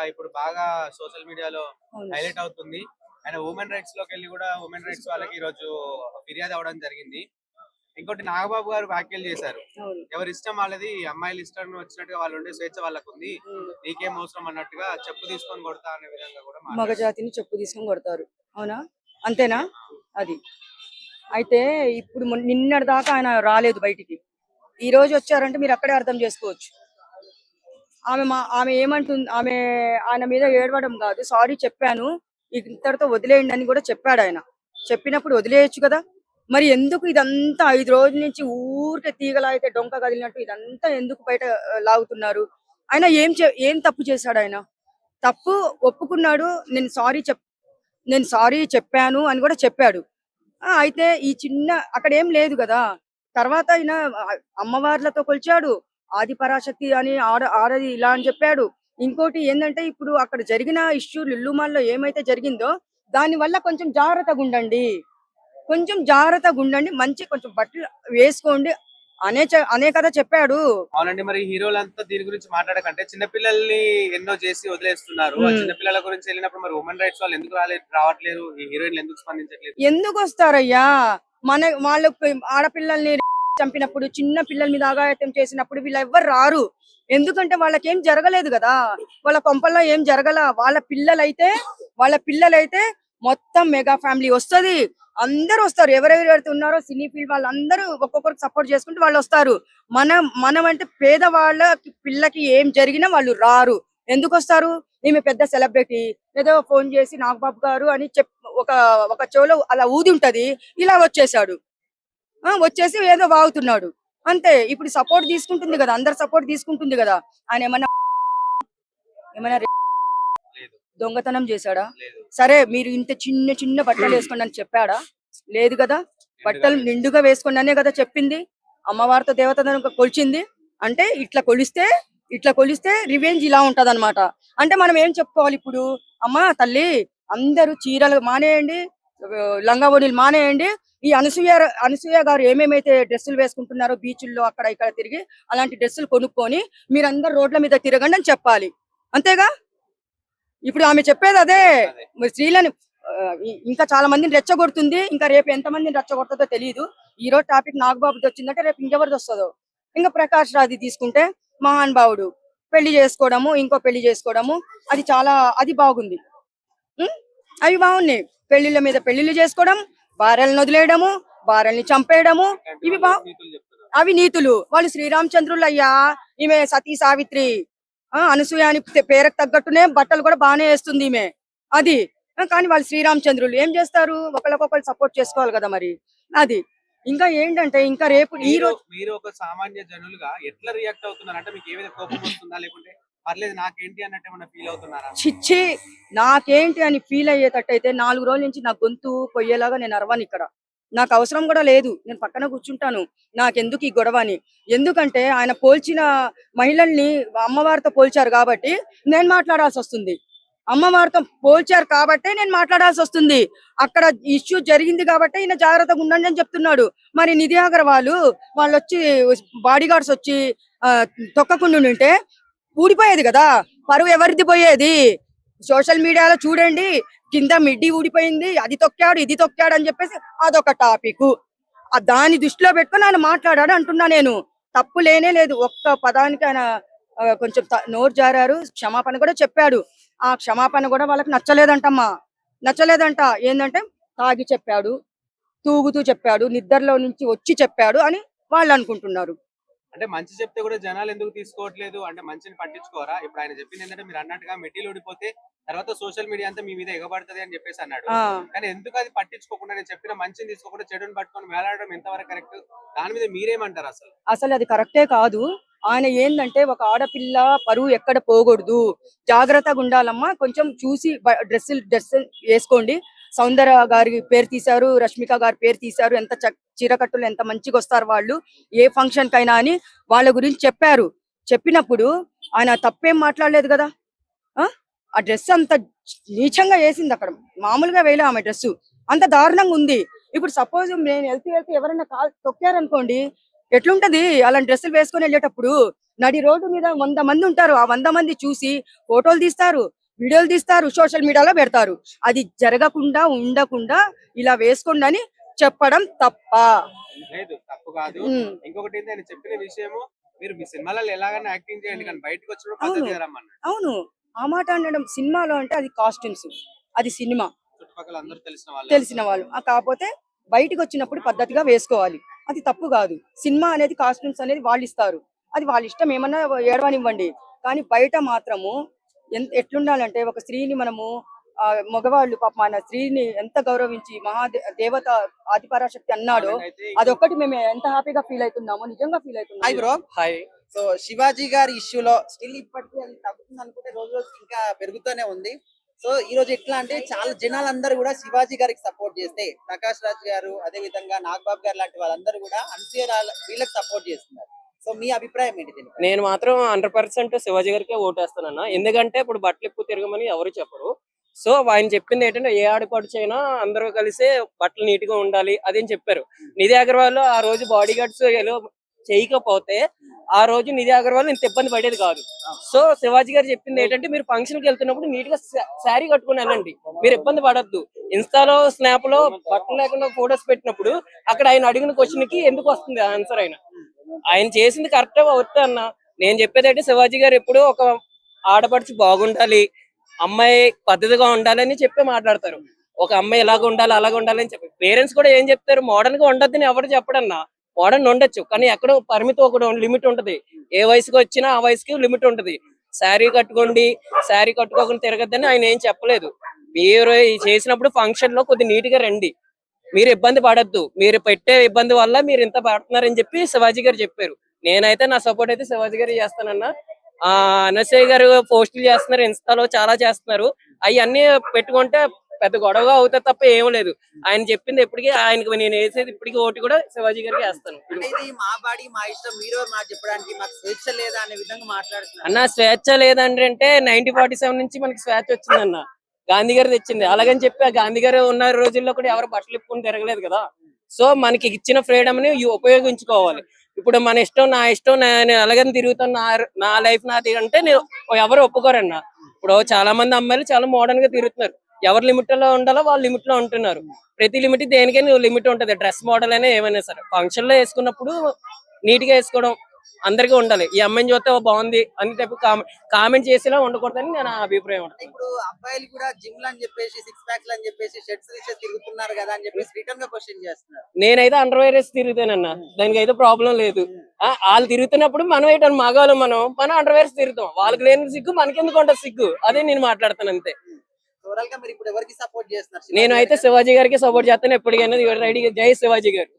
ఇప్పుడు బాగా సోషల్ మీడియాలో అవును. హైలైట్ అవుతుంది. ఆయన ఉమెన్ రైట్స్ లోకెళ్ళి కూడా ఉమెన్ రైట్స్ వాళ్ళకి ఈ రోజు ఫిర్యాదు అవ్వడం జరిగింది. ఇంకోటి నాగబాబు గారు వ్యాఖ్యలు చేశారు. అవును. ఎవరి ఇష్టం వాళ్ళది, అమ్మాయిల ఇష్టం వచ్చినట్టుగా వాళ్ళు ఉండే స్వేచ్ఛ వాళ్ళకుంది. హ్మ్. నీకేం అవసరం అన్నట్టుగా చెప్పు తీసుకొని కొడతా అనే విధంగా కూడా మాట్లాడారు. మగజాతిని చెప్పు తీసుకొని కొడతారు. అవునా? అంతేనా? ఆ, అది. అయితే ఇప్పుడు నిన్నటి దాకా ఆయన రాలేదు బయటికి. ఈ రోజు వచ్చారంటే మీరు అక్కడే అర్థం చేసుకోవచ్చు. ఆమె ఏమంటుంది, ఆయన మీద ఏడవడం కాదు, సారీ చెప్పాను, ఇంతటితో వదిలేయండి అని కూడా చెప్పాడాయన. చెప్పినప్పుడు వదిలేయొచ్చు కదా! మరి ఎందుకు ఇదంతా 5 రోజుల నుంచి ఊరికే తీగలాగితే డొంక కదిలినట్టు ఇదంతా ఎందుకు బయట లాగుతున్నారు? ఆయన ఏం తప్పు చేశాడాయన? తప్పు ఒప్పుకున్నాడు. నేను సారీ చెప్పాను అని కూడా చెప్పాడు. అయితే ఈ చిన్న అక్కడేం లేదు గదా! తర్వాత ఈయన అమ్మవార్లతో కొలిచాడు. ఆది పరాశక్తి అని ఆడది ఇలా అని చెప్పాడు. ఇంకోటి ఏందంటే ఇప్పుడు అక్కడ జరిగిన ఇష్యూ లుల్లు మాల్‌లో ఏమైతే జరిగిందో దాని వల్ల కొంచెం జాగ్రత్తగుండండి. కొంచెం జాగ్రత్తగుండండి. మంచి కొంచెం బట్టలు వేసుకోండి అనే కదా చెప్పాడు. అవునండి. మరి హీరోలంతా దీని గురించి మాట్లాడకంటే చిన్న పిల్లల్ని ఎన్నో చేసి వదిలేస్తున్నారు. ఆ హ్మ్. చిన్న పిల్లల గురించి వెళ్ళినప్పుడు మరి ఉమెన్ రైట్స్ వాళ్ళు ఎందుకు రావట్లేదు? ఈ హీరోయిన్లు ఎందుకు స్పందించట్లేదు? ఎందుకొస్తారయ్యా? వాళ్ళకి ఆడపిల్లల్ని చంపినప్పుడు, చిన్న పిల్లల మీద అఘాయిత్యం చేసినప్పుడు వీళ్ళెవ్వరు రారు. ఎందుకంటే వాళ్ళకేం జరగలేదు గదా! వాళ్ళ కొంపల్లో ఏం జరగల. వాళ్ళ పిల్లలైతే మొత్తం మెగా ఫ్యామిలీ వస్తది. అందరొస్తారు. ఎవరెవరైతే ఉన్నారో సినీ ఫీల్డ్ వాళ్ళందరూ ఒక్కొక్కరికి సపోర్ట్ చేసుకుంటూ వాళ్ళొస్తారు. మనమంటే పేదవాళ్ళ పిల్లకి ఏం జరిగినా వాళ్ళు రారు. ఎందుకొస్తారు? ఈమె పెద్ద సెలబ్రిటీ. ఏదో ఫోన్ చేసి నాగబాబు గారు అని ఒక ఒక చెవిలో అలా ఊది ఉంటది. ఇలా వచ్చేసాడు. వచ్చేసి ఏదో వాగుతున్నాడు. అంతే. ఇప్పుడు సపోర్ట్ తీసుకుంటుంది గదా! అందరి సపోర్ట్ తీసుకుంటుంది గదా! ఆయన ఏమన్నా లేదు. దొంగతనం చేశాడా? లేదు. సరే మీరు ఇంత చిన్న చిన్న బట్టలేసుకోండి అని చెప్పాడా? లేదు గదా! నిండుగా బట్టలు వేసుకో. నిండుగా వేసుకోండి అనే గదా చెప్పింది. అమ్మవారితో దేవతను కొలిచింది. అంటే ఇట్లా కొలిస్తే రివెంజ్ ఇలా ఉంటదన్నమాట. అంటే మనం ఏం చెప్పుకోవాలి ఇప్పుడు? అమ్మా తల్లి అందరూ చీరలు మానేయండి. లంగా ఓణీలు మానేయండి. ఈ అనసూయ గారు ఏమేమైతే డ్రెస్సులు వేసుకుంటున్నారో బీచుల్లో అక్కడ ఇక్కడ తిరిగి అలాంటి డ్రెస్సులు కొనుక్కొని మీరందరూ రోడ్ల మీద తిరగండి అని చెప్పాలి. అంతేగా? ఇప్పుడు ఆమె చెప్పేది అదే. అదే. మరి స్త్రీలని ఇంకా చాలా మందిని రెచ్చగొడుతుంది. ఇంకా రేపు ఎంత మందిని రెచ్చగొడతదో తెలీదు. ఈ రోజు టాపిక్ నాగబాబుది వచ్చిందంటే రేపు ఇంకెవరిది వస్తదో. ఇంకా ప్రకాష్ రాజ్‌ది తీసుకుంటే మహానుభావుడు పెళ్లి చేసుకోవడము, ఇంకో పెళ్లి చేసుకోవడము, అది బాగుంది. హ్మ్. అవి బాగున్నాయి. పెళ్లిళ్ళ మీద పెళ్లిళ్ళు చేసుకోవడం, భార్యలను వదిలేయడము, భార్యల్ని చంపేయడము, ఇట్లాంటి ఇవి వాళ్ళు నీతులు చెప్తున్నారు. అవి నీతులు. వాళ్ళు శ్రీరామచంద్రులయ్యా. ఈమె సతీ సావిత్రి. అనసూయ అని పేరుకు తగ్గట్టునే బట్టలు కూడా బానే వేస్తుంది ఈమె. అది. కానీ వాళ్ళు శ్రీరామచంద్రులు. ఏం చేస్తారు? ఒకళ్ళకొకళ్ళు సపోర్ట్ చేసుకోవాలి కదా మరి. అది. ఇంకా ఏంటంటే ఇంకా రేపు ఈ మీరు రోజు మీరు ఒక సామాన్య జనులుగా ఎట్లా రియాక్ట్ అవుతున్నారు? అంటే మీకు ఏ విధంగా కోపం వస్తుందా? లేకుంటే పర్లేదు నాకేంటి అన్నట్టు ఏమన్నా ఫీల్ అవుతున్నారా? చిచ్చి నాకేంటి అని ఫీల్ అయ్యేటట్టయితే 4 రోజుల నుంచి నా గొంతు పొయ్యేలాగా నేను అరవనిక్కడ. నాకు అవసరం కూడా లేదు. నేను పక్కన కూర్చుంటాను. నాకెందుకు ఈ గొడవ అని. ఎందుకంటే ఆయన పోల్చిన మహిళల్ని అమ్మవారితో పోల్చారు కాబట్టి నేను మాట్లాడాల్సొస్తుంది. అమ్మవారితో పోల్చారు కాబట్టే నేను మాట్లాడాల్సొస్తుంది. అక్కడ ఇష్యూ జరిగింది కాబట్టే ఈయన జాగ్రత్తగా ఉండండి అని చెప్తున్నాడు. మరి నిధి అగర్వాల్ వాళ్ళొచ్చి బాడీ గార్డ్స్ వచ్చి తొక్కకుండుంటే ఊడిపోయేది కదా! పరువు ఎవరిది పోయేది? సోషల్ మీడియాలో చూడండి. కింద మిడ్డీ ఊడిపోయింది. అది తొక్కాడు, ఇది తొక్కాడు అని చెప్పేసి అదొక టాపికు. దాన్ని దృష్టిలో పెట్టుకొని ఆయన మాట్లాడాడు అంటున్నా నేను. తప్పు లేనే లేదు. ఒక్క పదానికి ఆయన కొంచెం నోరు జారారు. క్షమాపణ కూడా చెప్పాడు. ఆ క్షమాపణ కూడా వాళ్ళకి నచ్చలేదంటమ్మా. నచ్చలేదంట. ఏందంటే తాగి చెప్పాడు, తూగుతూ చెప్పాడు, నిద్రలో నుంచి వచ్చి చెప్పాడు అని వాళ్ళనుకుంటున్నారు. అంటే మంచి చెప్తే కూడా జనాలు ఎందుకు తీసుకోవట్లేదు? అంటే మంచిని పట్టించుకోరా? ఇప్పుడు ఆయన చెప్పింది ఏంటంటే మీరు అన్నట్టుగా మెటీరియల్ ఊడిపోతే తర్వాత సోషల్ మీడియా అంతా మీ మీద ఎగబడుతది అని చెప్పేసి అన్నాడు. ఆ! కానీ ఎందుకు అది పట్టించుకోకుండా నేను చెప్పిన మంచిని తీసుకోకుండా చెడుని పట్టుకొని వేలాడడం ఎంతవరకు కరెక్ట్? దాని మీద మీరేమంటారు అసలు? అసలది కరెక్టే కాదు. ఆయన ఏందంటే ఒక ఆడపిల్ల పరువు ఎక్కడ పోగూడదు. జాగ్రత్తగుండాలమ్మా. కొంచెం చూసి డ్రెస్ ఏసుకోండి. సౌందర్య గారి పేరు తీశారు. రష్మిక గారి పేరు తీశారు. ఎంత చీరకట్టులో ఎంత మంచిగొస్తారు వాళ్ళు. ఏ ఫంక్షన్‌కైనా అని వాళ్ళ గురించి చెప్పారు. చెప్పినప్పుడు ఆయన తప్పేం మాట్లాడలేదు గదా! ఆ! ఆ డ్రెస్ అంత నీచంగా ఏసిందక్కడ. మామూలుగా వేయలే ఆమె డ్రెస్సు. అంత దారుణంగుంది. ఇప్పుడు సపోజ్ నేను ఎళ్తూ ఎవరైనా కాలు తొక్కారనుకోండి, ఎట్లుంటది అలాంటి డ్రెస్సులు వేసుకొని వెళ్ళేటప్పుడు? నడి రోడ్డు మీద 100 మంది ఉంటారు. ఆ 100 మంది చూసి ఫోటోలు తీస్తారు, వీడియోలు తీస్తారు, సోషల్ మీడియాలో పెడతారు. అది జరగకుండా ఉండకుండా ఇలా వేసుకోండి అని చెప్పడం తప్ప? లేదు తప్పు కాదు. ఉమ్, ఇంకొకటి ఏంటి ఆయన చెప్పిన విషయము, మీరు మీ సినిమాలలో ఎలాగైనా యాక్టింగ్ చేయండి కానీ బయటకు వచ్చినప్పుడు అవును పద్ధతిగా రమ్మన్నాడు. అవును. ఆ మాట అనడం సినిమాలో అంటే అది కాస్ట్యూమ్స్, అది సినిమా, చుట్టుపక్కల అందరూ తెలిసిన వాళ్ళే తెలిసిన ఉంటారు. వాళ్ళు. కాకపోతే బయటికి వచ్చినప్పుడు పద్ధతిగా వేసుకోవాలి. అది తప్పు కాదు. సినిమా అనేది కాస్ట్యూమ్స్ అనేది వాళ్ళు ఇస్తారు. అది వాళ్ళ ఇష్టం, ఏమన్నా ఏడవనివ్వండి. కానీ బయట మాత్రము ఎట్లుండాలంటే ఒక స్త్రీని మనము మగవాళ్ళు పాపం ఆయన స్త్రీని ఎంత గౌరవించి దేవత ఆదిపరాశక్తి అన్నాడో వాళ్ళనైతే అదొక్కటి మేము ఎంత హ్యాపీగా ఫీల్ అవుతున్నామో, నిజంగా ఫీల్ హాయ్ అవుతున్నాము. బ్రో. హాయ్. సో శివాజీ గారి ఇష్యూలో స్టిల్ ఇప్పటికీ అది తగ్గుతుంది అనుకుంటే రోజు రోజుకి ఇంకా పెరుగుతూనే ఉంది. సో ఈ రోజు ఎట్లా అంటే చాలా జనాలందరూ కూడా శివాజీ గారికి సపోర్ట్ చేస్తే ప్రకాష్ రాజ్ గారు అదే విధంగా నాగబాబు గారు లాంటి వాళ్ళందరూ కూడా అనసూయ వీళ్ళకి సపోర్ట్ చేస్తున్నారు. సో మీ అభిప్రాయం ఏంటి దీనిపై? నేను మాత్రం 100% శివాజీ గారికే ఓటేస్తానన్న. ఎందుకంటే ఇప్పుడు బట్టలు ఎక్కువ తిరగమని ఎవరు చెప్పరు. సో ఆయన చెప్పింది ఏంటంటే ఏ ఆడపడుచైనా అందరూ కలిసి బట్టలు నీట్ గా ఉండాలి అది అని చెప్పారు. నిధి అగర్వాల్ ఆ రోజు బాడీ గార్డ్స్ చేయకపోతే ఆ రోజు నిధి అగర్వాల్ ఇంత ఇబ్బంది పడేది కాదు. సో శివాజీ గారు చెప్పింది ఏంటంటే మీరు ఫంక్షన్ కి వెళ్తున్నప్పుడు నీట్ గా శారీ కట్టుకుని వెళ్ళండి, మీరు ఇబ్బంది పడద్దు. ఇన్స్టాలో స్నాప్ లో బట్టలు లేకుండా ఫోటోస్ పెట్టినప్పుడు అక్కడ ఆయన అడిగిన క్వశ్చన్ కి ఎందుకు వస్తుంది ఆన్సర్? ఆయన చేసింది కరెక్ట్ అవుతా అన్న. నేను చెప్పేది అంటే శివాజీ గారు ఎప్పుడు ఒక ఆడపడిచి బాగుండాలి, అమ్మాయి పద్ధతిగా ఉండాలని చెప్పి మాట్లాడతారు. ఒక అమ్మాయి ఇలాగ ఉండాలి అలాగ ఉండాలి అని చెప్పి పేరెంట్స్ కూడా ఏం చెప్తారు, మోడర్న్ గా ఉండొద్దని ఎవరు చెప్పడన్నా. మోడర్న్ ఉండొచ్చు కానీ ఎక్కడో పరిమితి ఒక లిమిట్ ఉంటది. ఏ వయసుకి వచ్చినా ఆ వయసుకి లిమిట్ ఉంటది. శారీ కట్టుకోండి, శారీ కట్టుకోకుండా తిరగద్దని ఆయన ఏం చెప్పలేదు. మీరు చేసినప్పుడు ఫంక్షన్ లో కొద్ది నీట్ గా రండి, మీరు ఇబ్బంది పడద్దు, మీరు పెట్టే ఇబ్బంది వల్ల మీరు ఇంత పడుతున్నారని చెప్పి శివాజీ గారు చెప్పారు. నేనైతే నా సపోర్ట్ అయితే శివాజీ గారు చేస్తానన్నా. అనసూయ గారు పోస్టులు చేస్తున్నారు, ఇన్స్టాలో చాలా చేస్తున్నారు. అవి అన్ని పెట్టుకుంటే పెద్ద గొడవగా అవుతుంది తప్ప ఏం లేదు. ఆయన చెప్పింది ఎప్పటికీ ఆయనకి నేను వేసేది ఇప్పటికీ ఓటు కూడా శివాజీ గారికి వేస్తాను. అంటే ఇది మా బాడీ మా ఇష్టం, మీరు మాట చెప్పడానికి మాకు స్వేచ్ఛ లేదా అనే విధంగా మాట్లాడుతున్నారు. అన్న స్వేచ్ఛ లేదంటే 1947 నుంచి మనకి స్వేచ్ఛ వచ్చిందన్న. గాంధీ గారు తెచ్చింది. అలాగని చెప్పి ఆ గాంధీ గారు ఉన్న రోజుల్లో కూడా ఎవరు బట్టలు ఇప్పుకొని తిరగలేదు కదా. సో మనకి ఇచ్చిన ఫ్రీడమ్ ని ఉపయోగించుకోవాలి. ఇప్పుడు మన ఇష్టం నా ఇష్టం నేను అలాగని తిరుగుతాను, నా లైఫ్ నాది అంటే నేను ఎవరు ఒప్పుకోరన్న. ఇప్పుడు చాలా మంది అమ్మాయిలు చాలా మోడర్న్ గా తిరుగుతున్నారు. ఎవరు లిమిట్ లో ఉండాలో వాళ్ళు లిమిట్ లో ఉంటున్నారు. ప్రతి లిమిట్ దేనికైనా లిమిట్ ఉంటది. డ్రెస్ మోడల్ అయినా ఏమైనా సరే ఫంక్షన్ లో వేసుకున్నప్పుడు నీట్ గా వేసుకోవడం అందరికీ ఉండాలి. ఈ అమ్మాయిని చూస్తే బాగుంది అని చెప్పి కామెంట్ చేసేలా ఉండకూడదని నా అభిప్రాయం. ఇప్పుడు అబ్బాయిలు కూడా జిమ్ అని చెప్పేసి సిక్స్ ప్యాక్స్ అని చెప్పేసి షర్ట్స్ తీసేసి తిరుగుతున్నారు కదా అని చెప్పేసి రిటర్న్ గా క్వశ్చన్ చేస్తున్నారు. నేనైతే అండర్వేర్ వేసి తిరుగుతానన్నా, దానికి అయితే ప్రాబ్లం లేదు. వాళ్ళు తిరుగుతున్నప్పుడు మనం ఏంటో మగవాళ్ళు మనం అండర్వేర్స్ తిరుగుతాం. వాళ్ళకి లేని సిగ్గు మనకెందుకు ఉంటుంది సిగ్గు? అదే నేను మాట్లాడతాను అంతే. ఓవరాల్ గా మీరు ఇప్పుడు ఎవరికి సపోర్ట్ చేస్తున్నారు? నేను అయితే శివాజీ గారికి సపోర్ట్ చేస్తాను ఎప్పటికైనా. రెడీ. జై శివాజీ గారు.